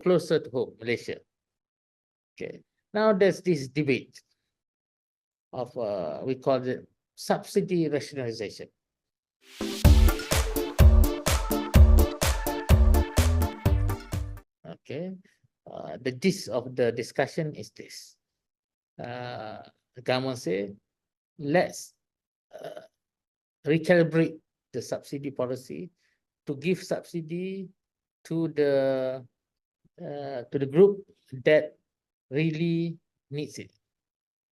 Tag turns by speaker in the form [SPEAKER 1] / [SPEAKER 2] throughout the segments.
[SPEAKER 1] closer to home, Malaysia. Okay. Now there's this debate of we call it subsidy rationalization. Okay. The gist of the discussion is this. The government say, let's recalibrate the subsidy policy to give subsidy to the group that really needs it,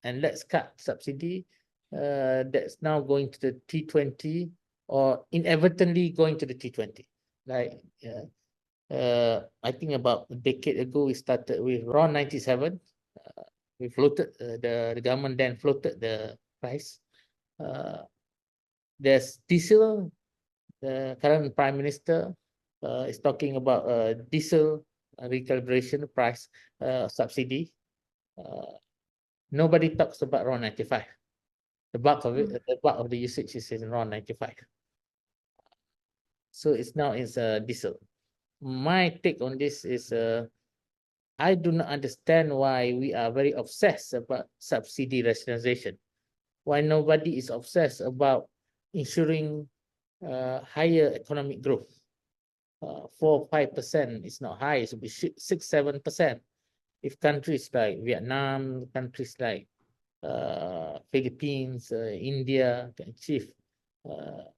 [SPEAKER 1] and let's cut subsidy that's now going to the T20 or inadvertently going to the T20. Like I think about a decade ago, we started with RON 97. We floated the government then floated the price. There's diesel. The current prime minister is talking about diesel recalibration price subsidy. Nobody talks about RON 95. The bulk of it, the bulk of the usage is in RON 95. So it's now diesel. My take on this is I do not understand why we are very obsessed about subsidy rationalization. Why nobody is obsessed about ensuring higher economic growth. 4-5% is not high, it should be 6-7%. If countries like Vietnam, countries like Philippines, India can achieve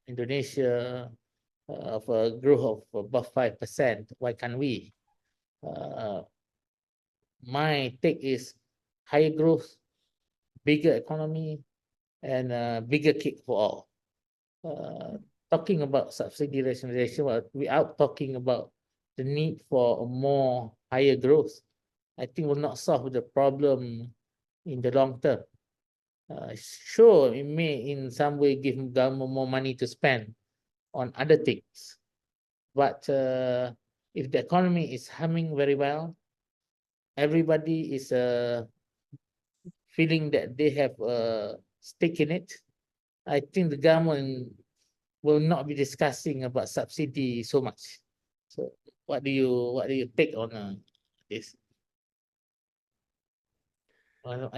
[SPEAKER 1] Indonesia of a growth of above 5%, why can't we? My take is higher growth, bigger economy, and bigger cake for all. Talking about subsidy rationalization without talking about the need for a more higher growth, I think will not solve the problem in the long term. Sure, it may in some way give government more money to spend on other things, but if the economy is humming very well, everybody is feeling that they have a stake in it, I think the government will not be discussing about subsidy so much. So what do you take on this?
[SPEAKER 2] One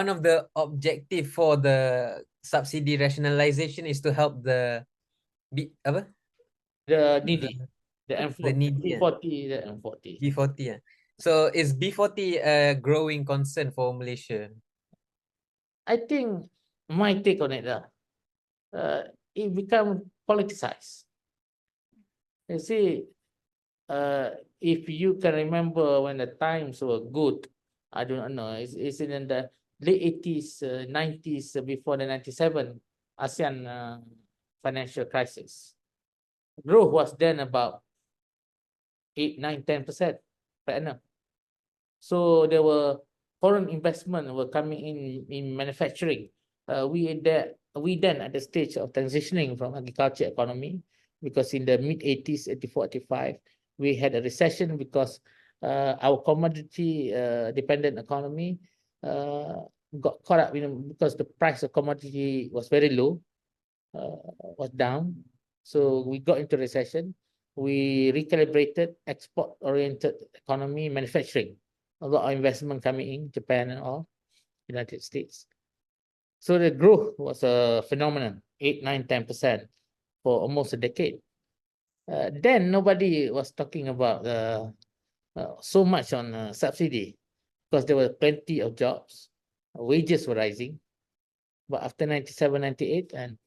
[SPEAKER 2] of the objective for the subsidy rationalization is to help the
[SPEAKER 1] needy, the
[SPEAKER 2] needy,
[SPEAKER 1] B40, the M40.
[SPEAKER 2] B40. So is B40 a growing concern for Malaysia?
[SPEAKER 1] I think my take on it, it become politicized. You see, if you can remember when the times were good, I do not know, it's in the late 80s, 90s, before the 97 ASEAN financial crisis. Growth was then about 8, 9, 10% per annum. So there were foreign investment were coming in manufacturing. We then at the stage of transitioning from agriculture economy, because in the mid 80s, 84, 85, we had a recession because our commodity dependent economy got caught up because the price of commodity was very low, was down. So we got into recession. We recalibrated export-oriented economy, manufacturing. A lot of investment coming in, Japan and all, United States. So the growth was a phenomenon, 8, 9, 10% for almost a decade. Then nobody was talking about so much on subsidy because there were plenty of jobs, wages were rising. But after 97, 98, and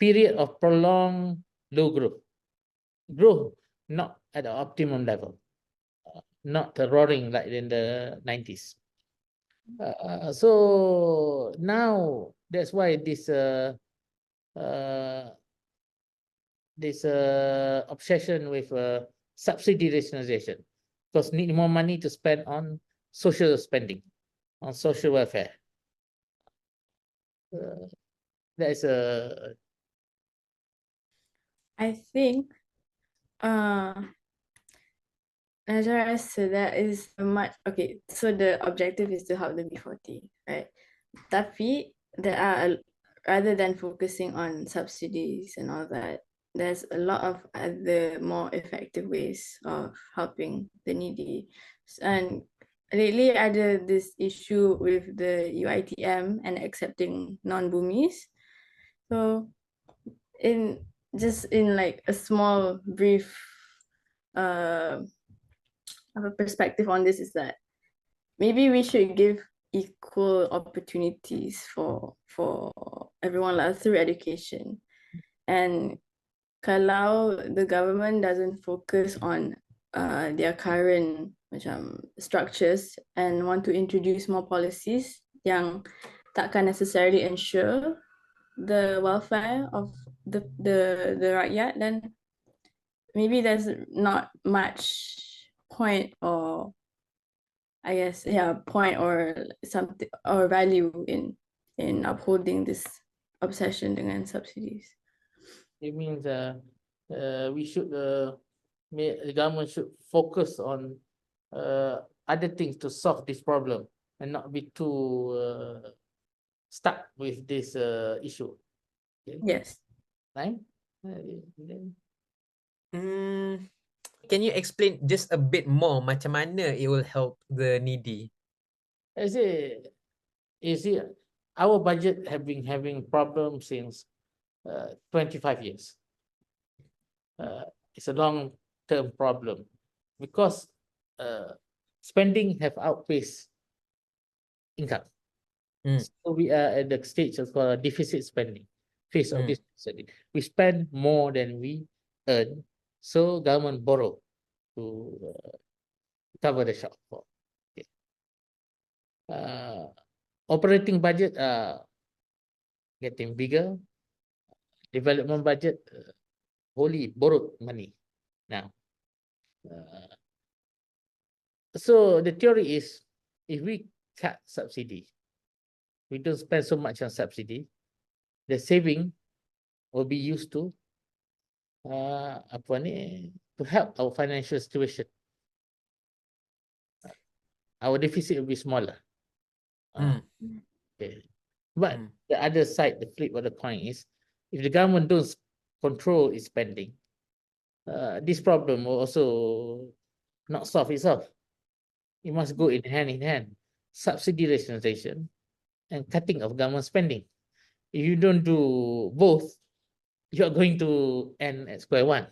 [SPEAKER 1] period of prolonged low growth not at the optimum level, not roaring like in the 90s. So now that's why this obsession with subsidy rationalization, because need more money to spend on social spending, on social welfare. That is
[SPEAKER 3] I think as I said, that is much okay. So the objective is to help the B40, right? Tapi there are rather than focusing on subsidies and all that, there's a lot of other more effective ways of helping the needy. And lately, ada this issue with the UITM and accepting non-Burmese. So, in like a small brief perspective on this is that maybe we should give equal opportunities for everyone lah through education. And kalau the government doesn't focus on their current macam structures and want to introduce more policies yang takkan necessarily ensure the welfare of the rakyat, then maybe there's not much point, or I guess, point or something or value in upholding this obsession dengan subsidies.
[SPEAKER 1] It means we should the government should focus on other things to solve this problem and not be too stuck with this issue. Okay.
[SPEAKER 3] Yes.
[SPEAKER 1] Right?
[SPEAKER 2] Can you explain just a bit more macam mana it will help the needy?
[SPEAKER 1] I say, you see, our budget have been having problems since 25 years. It's a long-term problem because spending have outpaced income. So we are at the stage of deficit spending, phase of this spending. We spend more than we earn, so government borrow to cover the shortfall. Okay. Operating budget are getting bigger. Development budget wholly borrowed money now. So the theory is, if we cut subsidy, we don't spend so much on subsidy, the saving will be used to to help our financial situation. Our deficit will be smaller. Okay. But the other side, the flip of the coin is, if the government don't control its spending, this problem will also not solve itself. It must go in hand. Subsidy rationalization and cutting of government spending. If you don't do both, you are going to end at square one.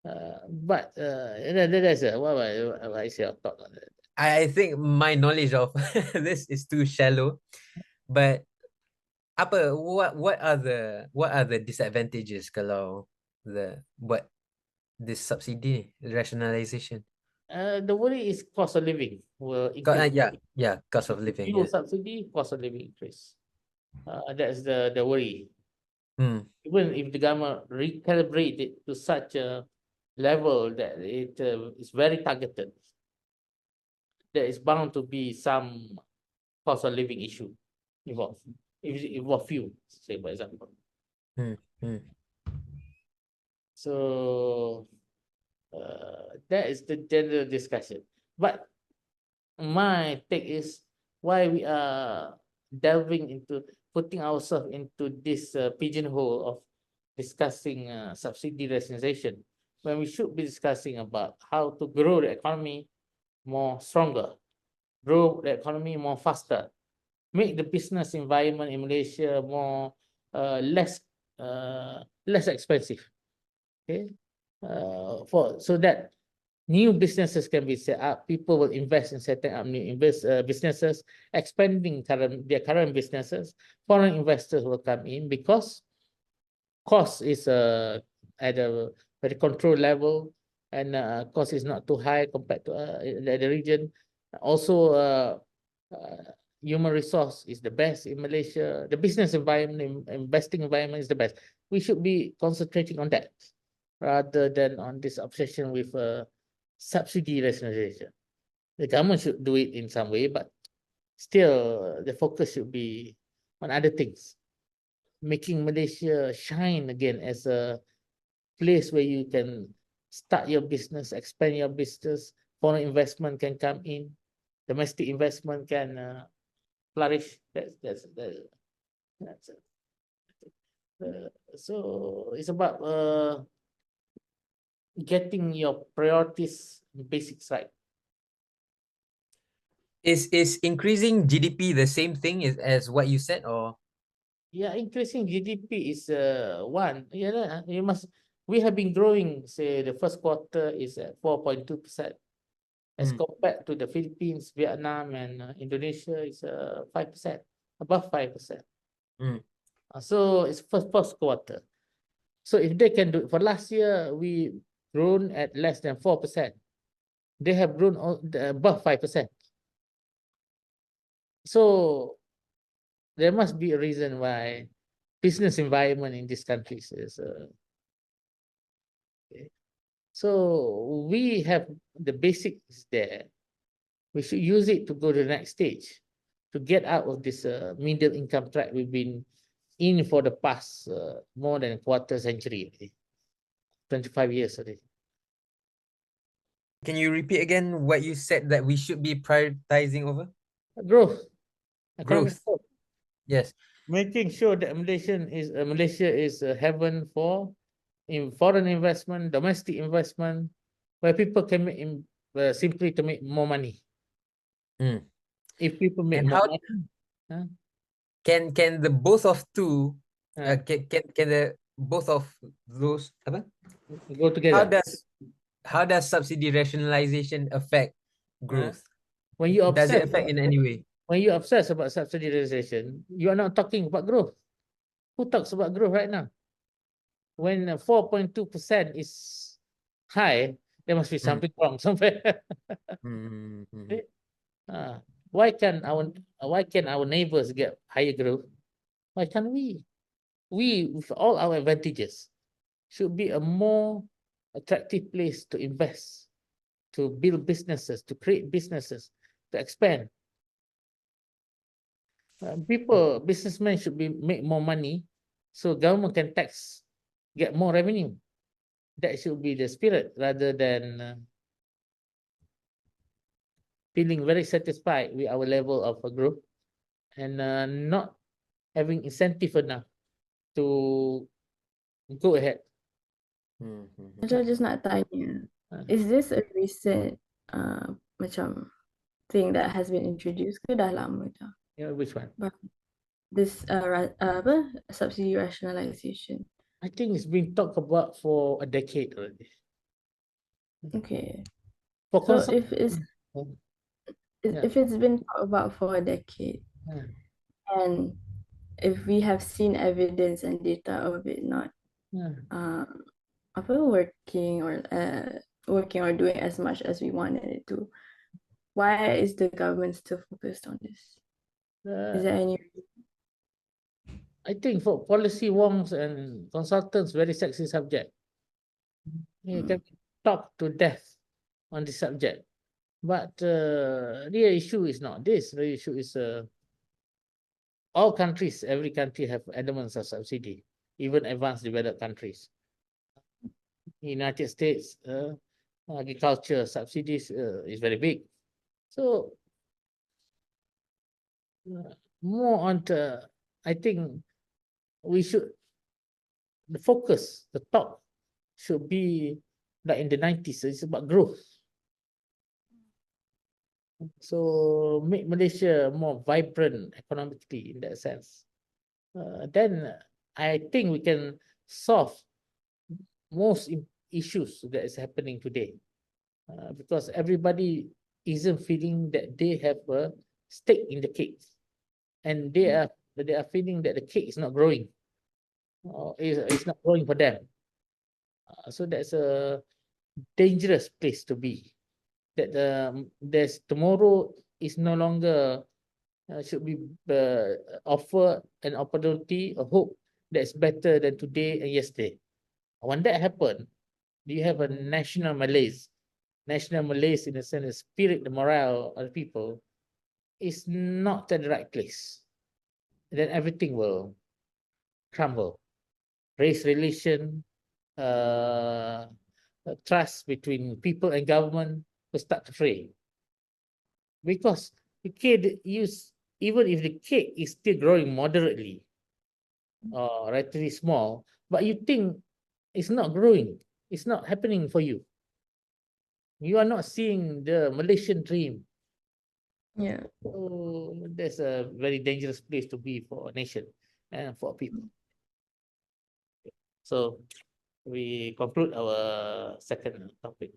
[SPEAKER 1] But that's what is your thought on that?
[SPEAKER 2] I think my knowledge of this is too shallow, but what are the disadvantages kalau buat this subsidy rationalization?
[SPEAKER 1] The worry is cost of living will increase.
[SPEAKER 2] Cost of living.
[SPEAKER 1] You subsidy, cost of living increase. That's the worry. Even if the government recalibrate it to such a level that it is very targeted, there is bound to be some cost of living issue involved. If it involve fuel, say for example. So that is the general discussion. But my take is why we are delving into putting ourselves into this pigeonhole of discussing subsidy rationalization, when we should be discussing about how to grow the economy more stronger, grow the economy more faster, make the business environment in Malaysia more less expensive. Okay, so that new businesses can be set up, people will invest in setting up new businesses, expanding their current businesses. Foreign investors will come in because cost is at a very controlled level, and cost is not too high compared to the region. Also, human resource is the best in Malaysia. The business environment, investing environment is the best. We should be concentrating on that rather than on this obsession with subsidy rationalization. The government should do it in some way, but still the focus should be on other things, making Malaysia shine again as a place where you can start your business, expand your business, foreign investment can come in, domestic investment can flourish. That's So it's about getting your priorities and basics right.
[SPEAKER 2] Is increasing GDP the same thing as what you said, or
[SPEAKER 1] Yeah, increasing GDP is one. Yeah, you must. We have been growing. Say the first quarter is at 4.2%, as compared to the Philippines, Vietnam, and Indonesia is 5%, above 5%.
[SPEAKER 2] Mm.
[SPEAKER 1] So it's first quarter. So if they can do it, for last year we grown at less than 4%. They have grown above 5%. So there must be a reason why business environment in these countries is okay. So we have the basics there. We should use it to go to the next stage, to get out of this middle income trap we've been in for the past more than a quarter century already, 25 years already.
[SPEAKER 2] can you repeat again what you said that we should be prioritizing over?
[SPEAKER 1] Growth, economic
[SPEAKER 2] Growth.
[SPEAKER 1] growth.
[SPEAKER 2] Yes.
[SPEAKER 1] Making sure that Malaysia is a heaven for in foreign investment, domestic investment, where people can make simply to make more money.
[SPEAKER 2] Mm.
[SPEAKER 1] If people make
[SPEAKER 2] And
[SPEAKER 1] more
[SPEAKER 2] how
[SPEAKER 1] money, huh?
[SPEAKER 2] can the both of two
[SPEAKER 1] Uh,
[SPEAKER 2] can the both of those apa?
[SPEAKER 1] go
[SPEAKER 2] How
[SPEAKER 1] together.
[SPEAKER 2] does subsidy rationalization affect
[SPEAKER 1] Uh,
[SPEAKER 2] growth?
[SPEAKER 1] when you
[SPEAKER 2] Does it
[SPEAKER 1] obsess
[SPEAKER 2] affect in any way?
[SPEAKER 1] when you obsess about subsidization, you are not talking about growth. Who talks about growth right now? When 4.2% is high, there must be
[SPEAKER 2] Mm.
[SPEAKER 1] something wrong somewhere.
[SPEAKER 2] Mm, mm,
[SPEAKER 1] Eh, why can our neighbors get higher growth? Why can't we? We, with all our advantages, should be a more attractive place to invest, to build businesses, to create businesses, to expand. Businessmen should be make more money, so government can tax, get more revenue. That should be the spirit, rather than feeling very satisfied with our level of growth and not having incentive enough to go ahead.
[SPEAKER 3] Macam just nak tanya,
[SPEAKER 1] Uh,
[SPEAKER 3] is this a recent macam thing that has been introduced ke dah lama dah?
[SPEAKER 1] which one?
[SPEAKER 3] This apa subsidy rationalization.
[SPEAKER 1] I think it's been talked about for a decade already.
[SPEAKER 3] Okay.
[SPEAKER 1] For
[SPEAKER 3] So if it's
[SPEAKER 1] Yeah.
[SPEAKER 3] if it's been talked about for a decade,
[SPEAKER 1] Yeah.
[SPEAKER 3] and if we have seen evidence and data of it not
[SPEAKER 1] Yeah.
[SPEAKER 3] apa working or doing as much as we wanted it to, why is the government still focused on this? Is there any
[SPEAKER 1] I think for policy wonks and consultants, very sexy subject. You can talk to death on this subject. But the issue is not this. The issue is all countries, every country have elements of subsidy, even advanced developed countries. United States, agriculture subsidies is very big. So more on the, I think we should, the focus, the top should be like in the 90s, it's about growth. So make Malaysia more vibrant economically in that sense. Then I think we can solve most issues that is happening today, because everybody isn't feeling that they have a stake in the cake, and they are feeling that the cake is not growing, or is not growing for them. So that's a dangerous place to be. That there's tomorrow is no longer should be offer an opportunity, a hope that's better than today and yesterday. When that happen, you have a national malaise. National malaise, in a sense, the spirit, the morale of the people is not at the right place. Then everything will crumble. Race relation, trust between people and government will start to fray. Because the cake use, even if the cake is still growing moderately, or relatively small, but you think it's not growing, it's not happening for you. You are not seeing the Malaysian dream.
[SPEAKER 3] Yeah.
[SPEAKER 1] So that's a very dangerous place to be for a nation and for people. So we conclude our second topic.